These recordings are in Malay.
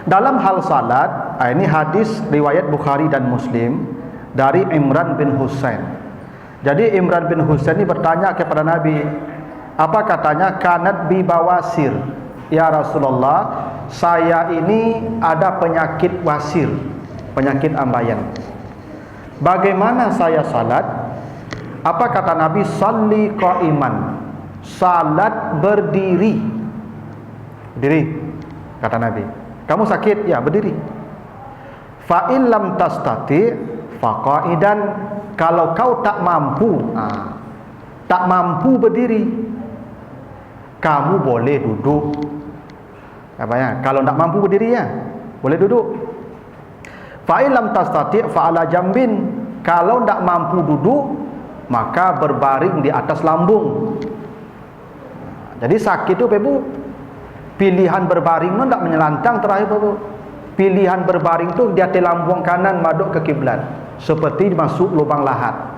Dalam hal salat, ini hadis riwayat Bukhari dan Muslim dari Imran bin Husain. Jadi Imran bin Husain ini bertanya kepada Nabi, apa katanya? Kanat bi bawasir. Ya Rasulullah, saya ini ada penyakit wasir, penyakit ambayan. Bagaimana saya salat? Apa kata Nabi? Salli qa'iman. Salat berdiri. Berdiri, kata Nabi. Kamu sakit? Ya, berdiri. Fa in lam tastati fa qa'idan. Kalau kau tak mampu, tak mampu berdiri, kamu boleh duduk. Apa ya? Kalau tak mampu berdiri ya, boleh duduk. Fa in lam tastati fa ala jambin. Kalau tak mampu duduk, maka berbaring di atas lambung. Jadi sakit itu Ibu, pilihan berbaring itu tak menyelantang terakhir Ibu. Pilihan berbaring itu di atas lambung kanan maduk ke kiblat, seperti masuk lubang lahat.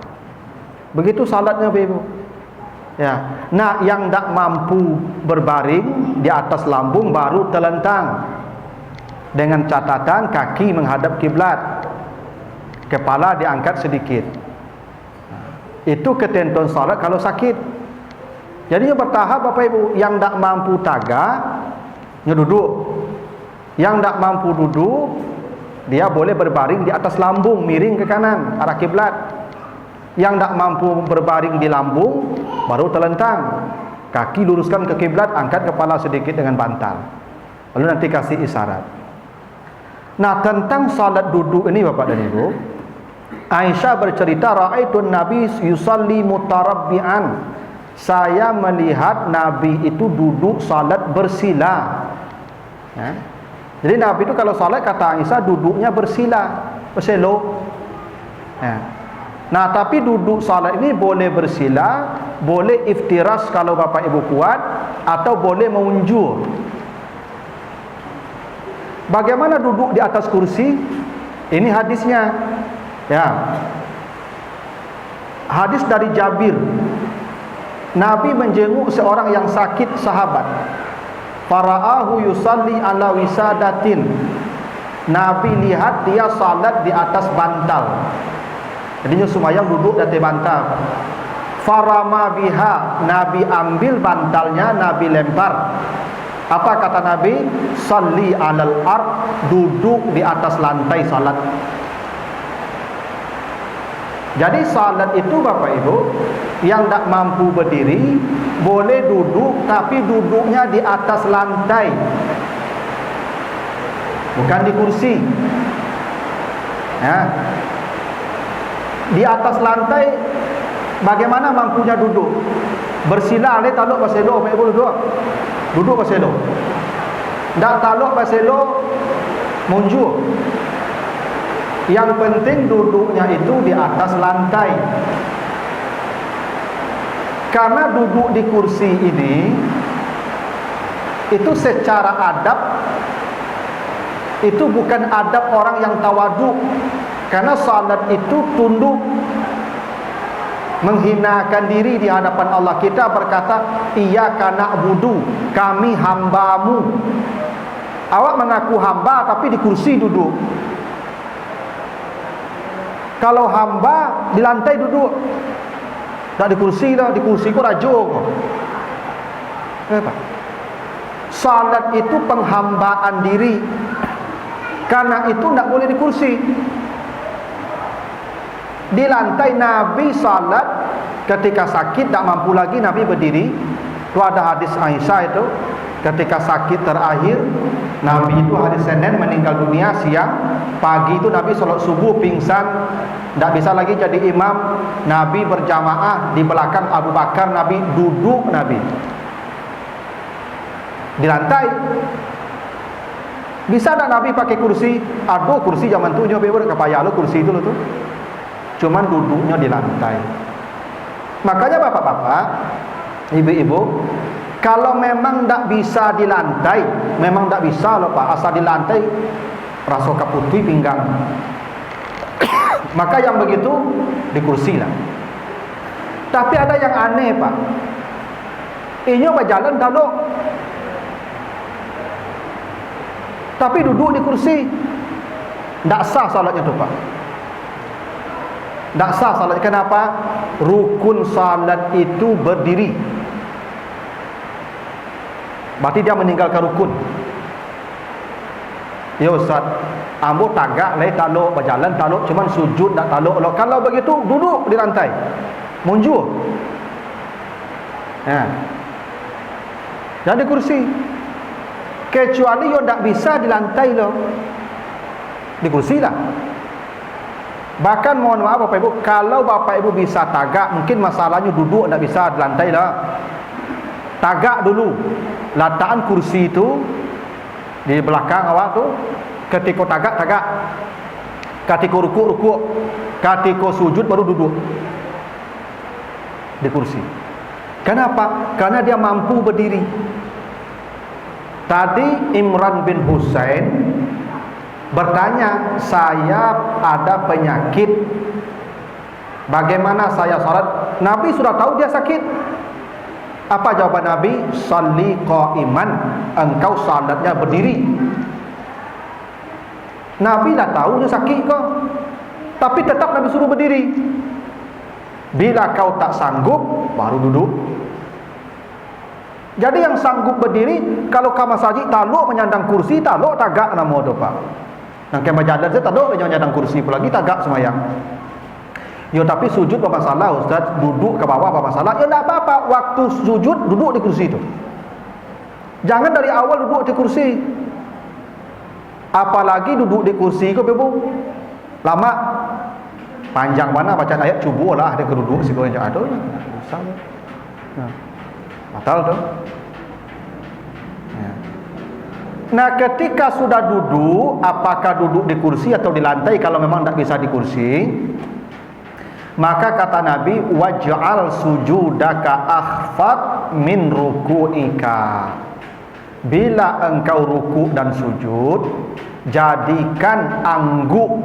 Begitu salatnya Ibu. Ya. Nah, yang tak mampu berbaring di atas lambung baru telentang. Dengan catatan kaki menghadap kiblat, kepala diangkat sedikit. Itu ketentuan salat kalau sakit. Jadi bertahap Bapak Ibu. Yang tak mampu tagak, duduk. Yang tak mampu duduk, dia boleh berbaring di atas lambung, miring ke kanan arah kiblat. Yang tak mampu berbaring di lambung, baru telentang. Kaki luruskan ke kiblat, angkat kepala sedikit dengan bantal. Lalu nanti kasih isyarat. Nah, tentang salat duduk ini Bapak dan Ibu, Aisyah bercerita, ra'aitun Nabi yusalli mutarabbi'an. Saya melihat Nabi itu duduk salat bersila. Ya. Jadi Nabi itu kalau salat, kata Aisyah, duduknya bersila, berselok. Ya. Nah, tapi duduk salat ini boleh bersila, boleh iftiras kalau Bapak Ibu kuat, atau boleh mengunjur. Bagaimana duduk di atas kursi? Ini hadisnya. Ya. Hadis dari Jabir. Nabi menjenguk seorang yang sakit sahabat. Fara'ahu yusalli ala wisadatin. Nabi lihat dia salat di atas bantal. Jadinya semayang duduk di atas bantal. Farama biha. Nabi ambil bantalnya, Nabi lempar. Apa kata Nabi? Salli alal ard. Duduk di atas lantai salat. Jadi salat itu Bapak Ibu, yang tak mampu berdiri boleh duduk, tapi duduknya di atas lantai, bukan di kursi. Ya. Di atas lantai, bagaimana mampunya duduk? Bersila le taluk paselo Bapak Ibu duduk. Duduk paselo. Dak taluk paselo munjur. Yang penting duduknya itu di atas lantai. Karena duduk di kursi ini, itu secara adab, itu bukan adab orang yang tawaduk. Karena salat itu tunduk, menghinakan diri di hadapan Allah. Kita berkata, iyyaka na'budu, kami hambamu. Awak mengaku hamba tapi di kursi duduk. Kalau hamba di lantai duduk, tak di kursi lah. Di kursi ku rajuk. Kenapa? Salat itu penghambaan diri. Karena itu tak boleh di kursi. Di lantai Nabi salat ketika sakit tak mampu lagi, Nabi berdiri. Itu ada hadis Aisyah itu, ketika sakit terakhir Nabi itu hari Senin meninggal dunia, siang, pagi itu Nabi salat subuh pingsan, tidak bisa lagi jadi imam. Nabi berjamaah di belakang Abu Bakar, Nabi duduk, Nabi di lantai. Bisa tak Nabi pakai kursi? Aduh, kursi zaman tu nyoba kepaya lo kursi itu lo tuh. Cuman duduknya di lantai. Makanya bapak-bapak, ibu-ibu, kalau memang tak bisa di lantai, memang tak bisa loh Pak, asal di lantai rasa kaputui pinggang. Maka yang begitu di kursi lah. Tapi ada yang aneh Pak. Inyo berjalan kalau tapi duduk di kursi, tak sah salatnya tu Pak. Tak sah salat. Kenapa? Rukun salat itu berdiri. Berarti dia meninggalkan rukun. Ya Ustaz, ambo tagak lai taluk, berjalan taluk, cuman sujud tak taluk. Kalau begitu duduk di lantai, munjur. Jadi kursi. Kecuali yo tak bisa di lantai lo, di kursi lah. Bahkan mohon maaf Bapak Ibu, kalau Bapak Ibu bisa tagak, mungkin masalahnya duduk tak bisa di lantai lah. Tagak dulu. Letakkan kursi itu di belakang awak tu. Ketika tagak. Ketika rukuk. Ketika sujud baru duduk di kursi. Kenapa? Karena dia mampu berdiri. Tadi Imran bin Husain bertanya, saya ada penyakit, bagaimana saya salat? Nabi sudah tahu dia sakit. Apa jawaban Nabi? Salli qa'iman, engkau salatnya berdiri. Nabi dah tahu dia sakit kok, tapi tetap Nabi suruh berdiri. Bila kau tak sanggup, baru duduk. Jadi yang sanggup berdiri, kalau ke masjid taluk menyandang kursi, taluk tagak nama tu Pak. Nang ke majalah saya taluk menyandang kursi pula lagi tagak semayang. Yo tapi sujud apa masalah Ustaz? Duduk ke bawah apa masalah? Ya tak apa-apa, waktu sujud duduk di kursi itu. Jangan dari awal duduk di kursi. Apalagi duduk di kursi kau Ibu. Lama panjang mana baca ayat cubuh lah ada keduduk si kau yang ada. Batal tu. Nah, ketika sudah duduk, apakah duduk di kursi atau di lantai? Kalau memang tak bisa di kursi, maka kata Nabi, waj'al sujudaka akhfat min ruku'ika. Bila engkau ruku' dan sujud, jadikan angguk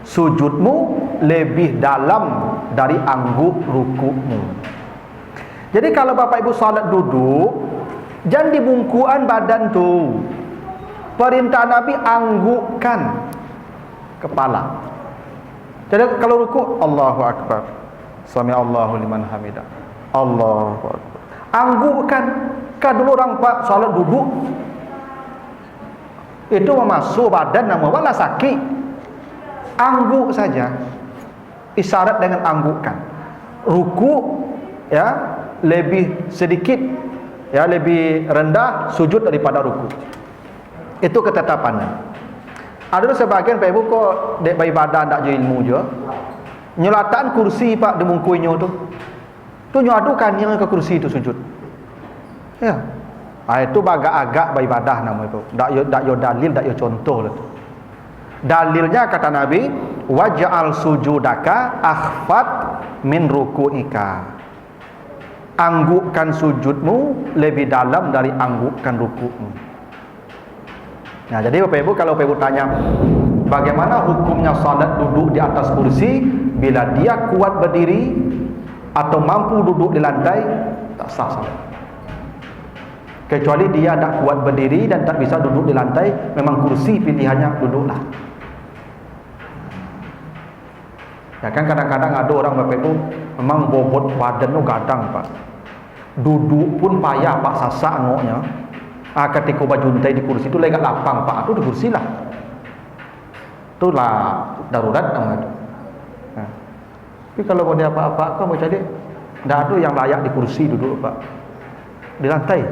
sujudmu lebih dalam dari angguk ruku'mu. Jadi kalau Bapak Ibu salat duduk, jangan dibungkuan badan tu. Perintah Nabi, anggukkan kepala. Jadi kalau ruku', Allahu Akbar, Sami Allahu liman hamidah, Allahu Akbar, anggukkan. Kan dulu orang Pak salat duduk, itu memasuk badan nama wala sakit. Angguk saja, isyarat dengan anggukkan. Ruku' ya lebih sedikit, ya lebih rendah sujud daripada ruku'. Itu ketetapannya. Ada sebagian Pak Ibu kok dek beribadah tak je ilmu je. Nyelatan kursi Pak di mungkuinyo tu. Tu nyadukan yang ke kursi itu sujud. Ya. Itu agak-agak beribadah nama itu. Tak yo dalil, tak yo contoh lah tu. Dalilnya kata Nabi, waj'al sujudaka akhfat min ruku'ika. Anggukkan sujudmu lebih dalam dari anggukkan ruku'mu. Nah, jadi Bapak Ibu, kalau Bapak Ibu tanya bagaimana hukumnya salat duduk di atas kursi, bila dia kuat berdiri atau mampu duduk di lantai, tak sah salat. Kecuali dia tak kuat berdiri dan tak bisa duduk di lantai, memang kursi pilihannya, duduklah. Ya kan kadang-kadang ada orang Bapak Ibu memang bobot badan tu gadang Pak. Duduk pun payah Pak, sasak ngoknya. Ketika bajuntai di kursi itu lega lapang Pak, itu di kursi lah. Itulah darurat nama itu. Nah. Tapi kalau dia apa-apa, kau mau cari, tidak ada yang layak di kursi duduk Pak. Di lantai.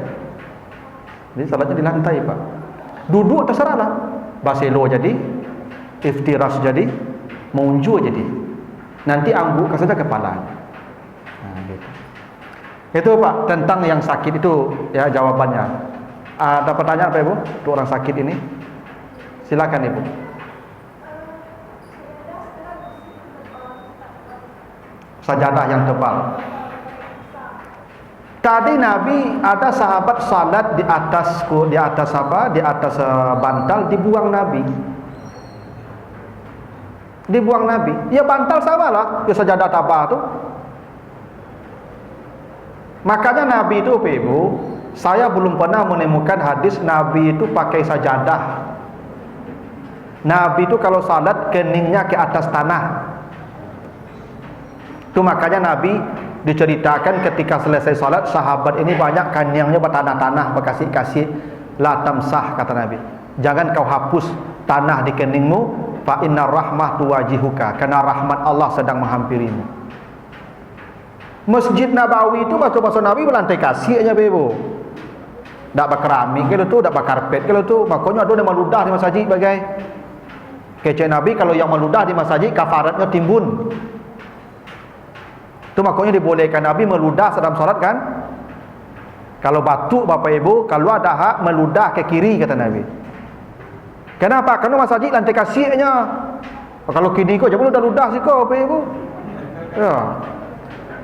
Jadi salatnya di lantai Pak. Duduk terserahlah. Baselo jadi, iftiras jadi, munjur jadi. Nanti angguk saja kepala. Nah, gitu. Itu Pak tentang yang sakit itu ya jawabannya. Ada pertanyaan Pak Ibu untuk orang sakit ini? Silakan Ibu. Sajadah yang tebal. Tadi Nabi ada sahabat salat di atas apa? Di atas bantal, dibuang Nabi. Dibuang Nabi. Ya bantal sabalah, ya sajadah tabah tu. Makanya Nabi itu Pak Ibu, saya belum pernah menemukan hadis Nabi itu pakai sajadah Nabi itu kalau salat keningnya ke atas tanah. Itu makanya Nabi diceritakan ketika selesai salat, sahabat ini banyak kenyangnya bertanah-tanah, berkasih-kasih. La tamsah, kata Nabi, jangan kau hapus tanah di keningmu, fa inna rahmah tuwajihuka, karena rahmat Allah sedang menghampirimu. Masjid Nabawi itu masa Nabi berlantai kasih aja bebo. Tak berkeramik kalau tu, tak berkarpet kalau tu. Makanya ada yang meludah di masjid bagai kece Nabi, kalau yang meludah di masjid kafaratnya timbun. Itu makanya dibolehkan Nabi meludah dalam salat kan. Kalau batuk Bapak Ibu, kalau ada hak meludah ke kiri, kata Nabi. Kenapa? Karena masjid lantai kasihnya. Kalau kini kau jangan ludah sih kau Bapak Ibu. Ya.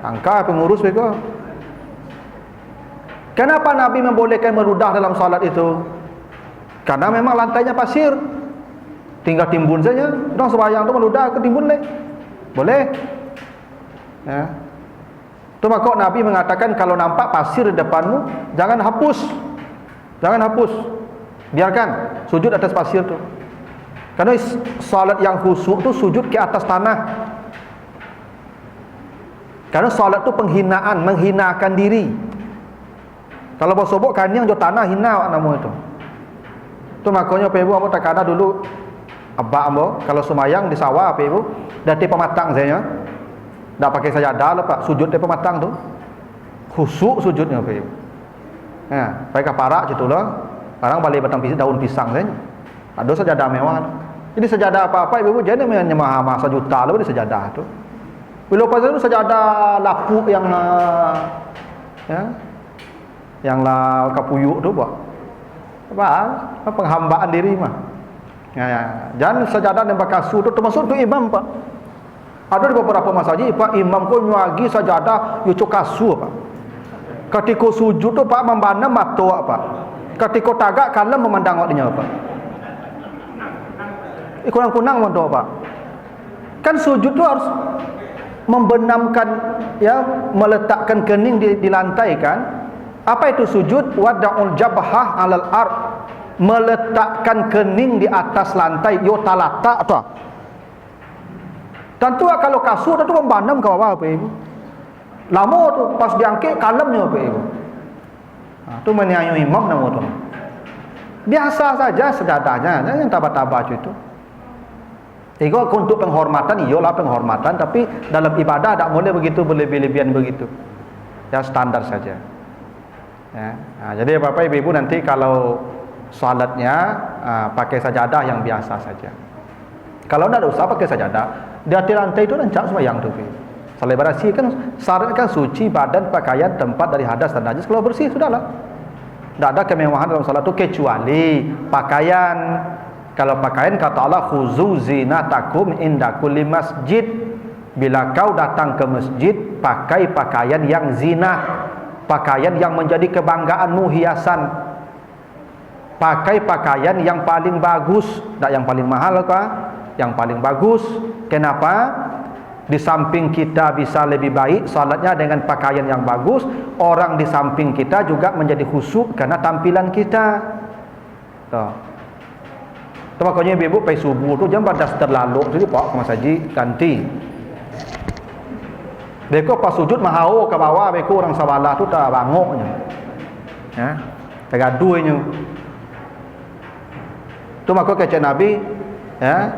Angka pengurus mereka. Kenapa Nabi membolehkan meludah dalam salat itu? Karena memang lantainya pasir, tinggal timbun saja. Orang sembahyang tu meludah ke timbun leh. Boleh. Ya. Itu maka Nabi mengatakan kalau nampak pasir di depanmu, jangan hapus. Jangan hapus. Biarkan sujud atas pasir tu. Karena salat yang khusyuk tu sujud ke atas tanah. Karena salat tu penghinaan, menghinakan diri. Kalau bersobok kanyang jo tanah hina nama itu. Tu makanya Pak Ibu apa tak ada dulu abah ambo kalau semayang di sawah Pak Ibu dari pematang saya. Tak pakai sajadah lah Pak, sujud di pematang tu. Khusyuk sujudnya Pak Ibu. Ya, pakai kaparak gitulah. Orang balik batang pisang, daun pisang saja. Ada sajadah mewah. Jadi sajadah apa-apa Ibu jangan menyemah sejuta lebih di sajadah tu. Bila pasal itu sajadah lapuk yang ya, yang lah kapuyuk tu Pak. Apa penghambaan diri mah. Ya. Jangan sajadah yang bakasu tu termasuk tu imam Pak. Ada di beberapa masjid Pak imam ko nyuagi sajadah yo kasu Pak. Ketika sujud tu Pak membana mata Pak. Ketika tagak kalem memandang waktunya Pak. Kunang-kunang mata Pak. Kan sujud tu harus membenamkan ya, meletakkan kening di lantai kan. Apa itu sujud? Wada'ul jabhah 'alal ard, meletakkan kening di atas lantai. Yo talata tu. Tentu kalau kasur tu membanam ke bawah Pak Ibu. Lama tu pas diangkat kalemnya Pak Ibu. Tu menyayu imam nama tu. Biasa saja sedadanya, yang tabah-tabah itu. Itu untuk penghormatan, iyalah penghormatan, tapi dalam ibadah tak boleh begitu berlebih-lebihan begitu. Ya standar saja. Ya. Nah, jadi Bapak Ibu nanti kalau salatnya pakai sajadah yang biasa saja. Kalau tidak usah pakai sajadah, di atas lantai itu rancak sembahyang tu. Selebrasi kan syarat kan suci badan, pakaian, tempat dari hadas dan najis. Kalau bersih sudahlah. Tidak ada kemewahan dalam salat itu kecuali pakaian. Kalau pakaian kata Allah khuzu zinatakum inda kulli masjid. Bila kau datang ke masjid pakai pakaian yang zina, pakaian yang menjadi kebanggaanmu, hiasan. Pakai pakaian yang paling bagus, tak yang paling mahal kah? Yang paling bagus. Kenapa? Di samping kita bisa lebih baik salatnya dengan pakaian yang bagus, orang di samping kita juga menjadi khusyuk karena tampilan kita. Tuh. Tu makanya ibu pai subuh tu jangan pada terlalu jadi pak ke masjid ganti. Beko pas sujud mahau ke bawah beko orang sawalah tu tak bangoknya. Ya, tegaduhnya. Tu maka kecek Nabi ya,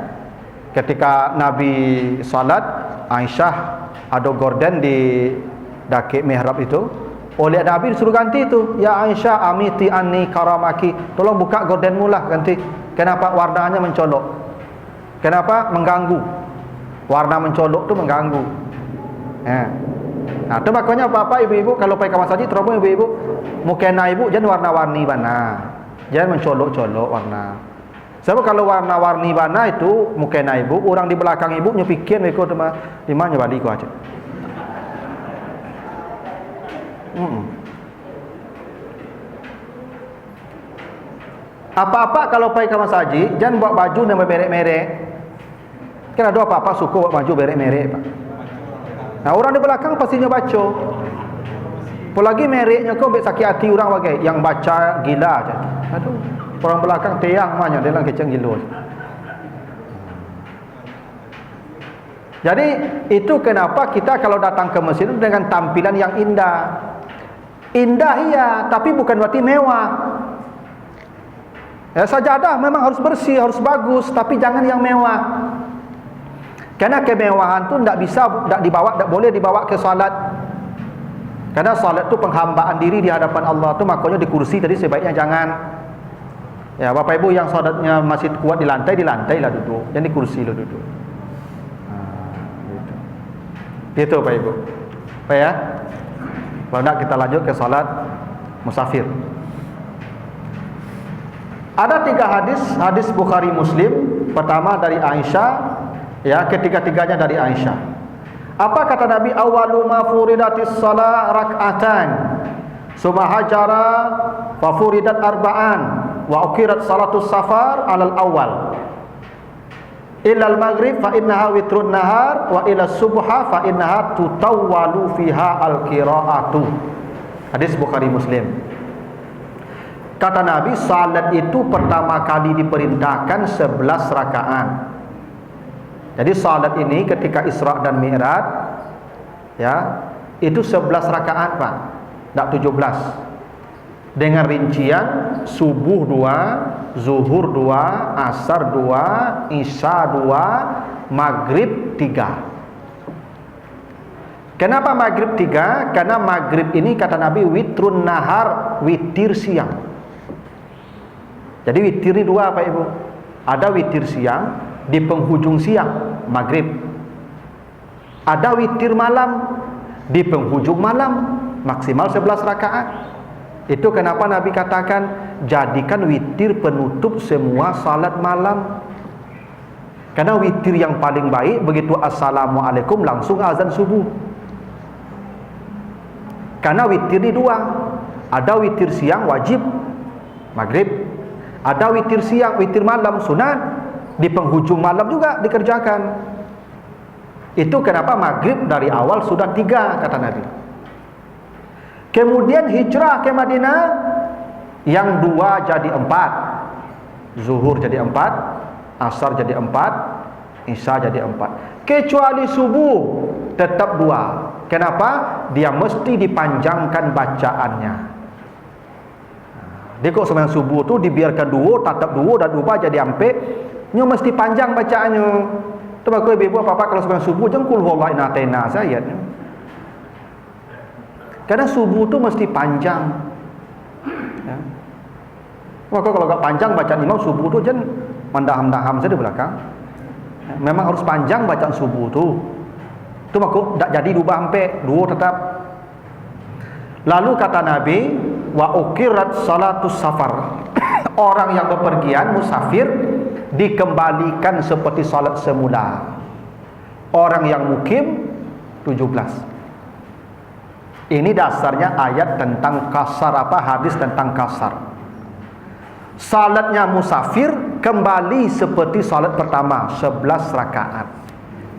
ketika Nabi salat, Aisyah ada gorden di daki mihrab itu. Oleh Nabi disuruh ganti itu. Ya Aisyah amiti anni karamaki. Tolong buka gordenmu lah ganti. Kenapa? Warnanya mencolok. Kenapa? Mengganggu. Warna mencolok tu mengganggu. Ya. Nah, tu makanya apa-apa ibu-ibu kalau pergi ke masjid terobong ibu-ibu mukena ibu jangan warna-warni bana. Jangan mencolok-colok warna. Sebab kalau warna-warni bana itu mukena ibu, orang di belakang ibu nyepikir mereka tu di mana balik ku aja. Apa-apa kalau pergi ke masjid jangan bawa baju yang bermerek-merek. Kan ada apa-apa suka bawa baju merek-merek Pak. Nah, orang di belakang pastinya baca. Apalagi mereknya kau sakit hati orang bagai yang baca gila aja. Aduh, orang belakang tiang banyak dia lang keceng gila. Jadi itu kenapa kita kalau datang ke masjid dengan tampilan yang indah. Indah iya, tapi bukan berarti mewah. Ya, sajadah memang harus bersih, harus bagus, tapi jangan yang mewah. Karena kemewahan tu tidak boleh dibawa ke salat. Karena salat tu penghambaan diri di hadapan Allah tu, makanya di kursi tadi sebaiknya jangan. Ya, Bapak Ibu yang salatnya masih kuat di lantai lah duduk, jangan di kursi lah duduk. Gitu Pak Ibu. Pak ya. Kalau nak kita lanjut ke salat musafir. Ada 3 hadis Bukhari Muslim. Pertama dari Aisyah, ya, ketiga-tiganya dari Aisyah. Apa kata Nabi? Awalu ma furidatis shalah rak'atan, summa hajara fa furidat arba'an, wa ukirat salatus safar alal awal. Ilal maghrib fa innaha witrun nahar, wa ila subha fa innaha tutawwalu fiha al-qira'atu. Hadis Bukhari Muslim. Kata Nabi, salat itu pertama kali diperintahkan 11 rakaat. Jadi salat ini ketika Isra dan Mi'raj, ya, itu 11 rakaat, Pak. Tak 17. Dengan rincian subuh 2, zuhur 2, asar 2, isya 2, maghrib 3. Kenapa maghrib 3? Karena maghrib ini kata Nabi witrun nahar, witir siang. Jadi witir ini 2 Pak Ibu. Ada witir siang di penghujung siang, maghrib. Ada witir malam di penghujung malam, maksimal 11 rakaat. Itu kenapa Nabi katakan jadikan witir penutup semua salat malam. Karena witir yang paling baik begitu assalamualaikum langsung azan subuh. Karena witir ini 2. Ada witir siang wajib maghrib. Ada witir siang, witir malam sunat, di penghujung malam juga dikerjakan. Itu kenapa maghrib dari awal sudah 3 kata Nabi. Kemudian hijrah ke Madinah, yang 2 jadi 4. Zuhur jadi 4, asar jadi 4, isya jadi 4. Kecuali subuh tetap 2. Kenapa? Dia mesti dipanjangkan bacaannya. Dia kok sembahyang subuh tu dibiarkan 2, tatap 2 dan ubah jadi ampe, nya mesti panjang bacaannya. Tu bagus ibu apa-apa kalau sembahyang subuh jangan kul huwallahu inatena ayat. Karena subuh tu mesti panjang. Ya. Maka kalau enggak panjang bacaan imam subuh tu jangan mandaham-daham saja di belakang. Memang harus panjang bacaan subuh tu. Tu maka tak jadi diubah ampe 2 tetap. Lalu kata Nabi, wa ukirat salatus safar. Orang yang bepergian musafir dikembalikan seperti salat semula. Orang yang mukim 17. Ini dasarnya ayat tentang kasar, hadis tentang kasar. Salatnya musafir kembali seperti salat pertama 11 rakaat.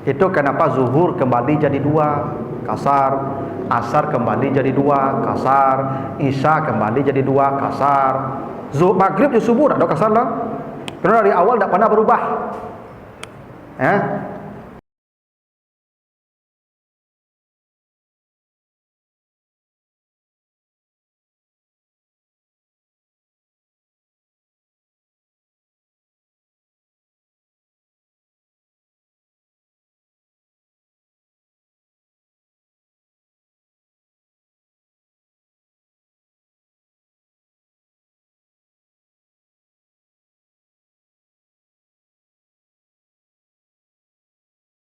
Itu kenapa zuhur kembali jadi 2 kasar, asar kembali jadi 2 kasar, isya kembali jadi 2 kasar, maghrib di subuh tak ada kasar lah. Karena dari awal tak pernah berubah.